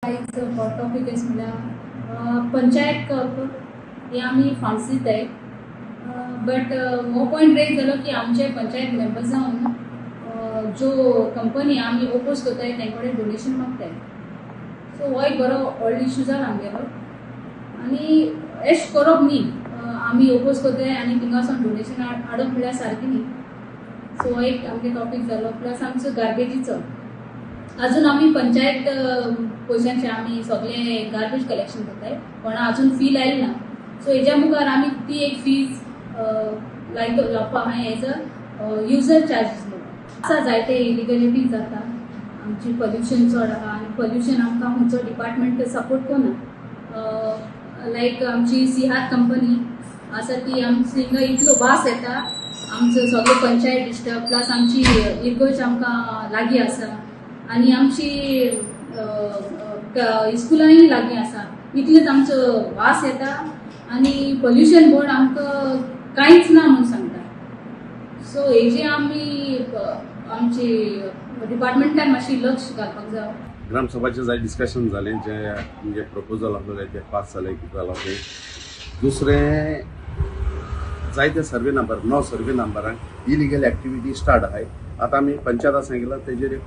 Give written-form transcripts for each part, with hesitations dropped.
topic आहे म्हणल्यार panchayat cup हे आमी फांड्स दिताय बट हो पॉयंट रेज जालो की आमचे पंचायत मेंबर जावन जो कंपनी आमी ओपोज करताय तेंकडे डोनेशन मागताय सो हो एक बरो व्हडलो इश्यू जाला आमगेलो आनी एश करप न्ही आमी ओपोज करताय आनी थिंगासून डोनेशन हाडप म्हळ्यार सारकें न्ही सो हो एक आमगे टॉपिक जालो प्लस आमचो गार्बेजीचो अजून आम्ही पंचायत पयशांचे आम्ही सगळे गार्बेज कलेक्शन करताय पण अजून फी लायली ना सो हेज्या मुखार आम्ही ती एक फीज लावपाक हांवें हेजो युजर चार्जीस म्हणून आसा जायते इलिगलिटी जाता आमची पोल्युशन चड आहा आनी पोल्युशन आमकां खंयचो डिपार्टमेंट सपोर्ट करना लायक आमची सिहार कंपनी आसा ती आमची हिंगा इतलो वास येता आमचो सगळे पंचायत डिस्टर्ब प्लस आमची इरगोज आमकां लागीं आसा आणि आमची स्कुलांय लागीं आसा इतलेच आमचो वास येता आणि पोल्युशन बोर्ड आमकां कांयच ना म्हणून सांगता सो हेजे आमी आमची डिपार्टमेंटान मातशी लक्ष घालपाक जाय ग्रामसभाचे जाय डिस्कशन जालें जे म्हणजे प्रपोजल आसले ते पास जाले कितें जालां ते दुसरें जायते सर्वे नंबर 9 सर्वे नंबरांक इलिगल एक्टिविटी स्टार्ट आहाय आता आमी पंचायता सांगितलं तेजेर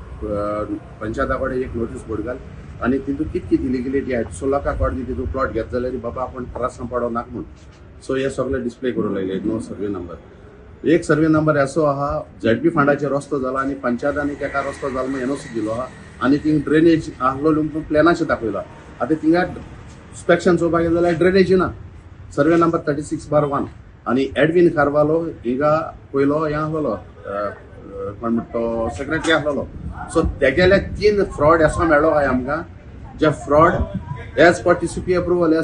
पंचायता कडेन एक नोटीस बोर्ड घाल आणि तितून कितकी इलिगलिटी आहेत सो लोकांक कळ्ळी तितून प्लॉट घेत जाल्यार बाबा आपण त्रासान पडो नाक म्हणून सो हे सगळे डिस्प्ले करूंक लागले 9 सर्वे नंबर एक सर्वे नंबर असो आहा झेडपी फंडाचे रस्तो जाला आणि पंचायतांनी तेका रस्तो जाला म्हणून एनओसी दिलो आहा आणि थिंग ड्रेनेज आहलो तुमकां प्लॅनाचे दाखयला आता थिंगा इन्स्पेक्शन चोवपाक गेले जाल्यार ड्रेनेज ना सर्वे नंबर 36/1 आणि एडविन कार्वालो हिंगा पयलो हे आहलो कोण म्हणतो सेक्रेटरी आसलो सो तेगेले 3 फ्रॉड असो मेळ्ळो काय आमकां जे fraud as per TCP approval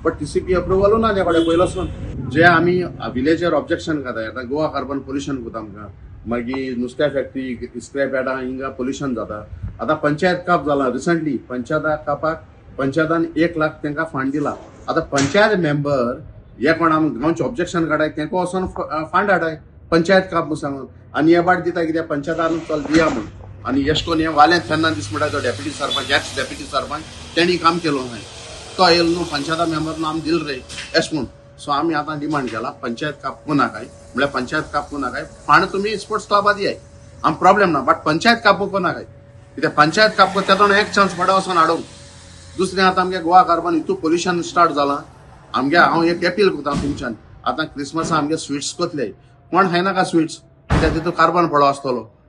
but TCP अप्रुवलू ना तेकडे पयलोसून जे आमी विलेजर ऑब्जेक्शन करताय आता गोवा कार्बन पोल्युशन कोता आमकां मागीर नुस्त्या फॅक्टरी स्क्रॅप यार्डां हिंगा पोल्युशन जाता आता पंचायत काप जाला रिसंटली पंचायत कापाक पंचायतान 1 लाख तांकां फंड दिला आता पंचायत मेंबर हे कोण आमी गांवचे ऑब्जेक्शन काडाय तेंको वचोन फंड हाडाय पंचायत काप म्हणून सांगून आणि हे बाट दिता कित्याक पंचायतान चल दिया म्हणून आणि येशकोन हे वाल्यान फेर्नांदीस म्हणटा तो deputy sarpanch x deputy sarpanch तेणी काम केलो न्हय तो येयलो न्हू पंचायता मेंबर नाम दिल रे एश म्हणून सो आमी आतां डिमांड केला पंचायत काप नाकाय म्हळ्यार पंचायत कापू नाकाय फांड तुमी स्पोर्ट्स क्लबात दियाय आम प्रॉब्लेम ना बट पंचायत कापूंक नाकाय कित्याक पंचायत काप तेतून एक चान्स पडा वचोन हाडूंक दुसरें आतां आमगे गोवा कार्बन हितू पोल्युशन स्टार्ट जालां आमगे हांव एक अपील करता तुमच्यान आतां क्रिसमसा आमगे स्वीट्स कोतले कोण खायनाका स्वीट्स कित्याक तितून कार्बन पडो आसतलो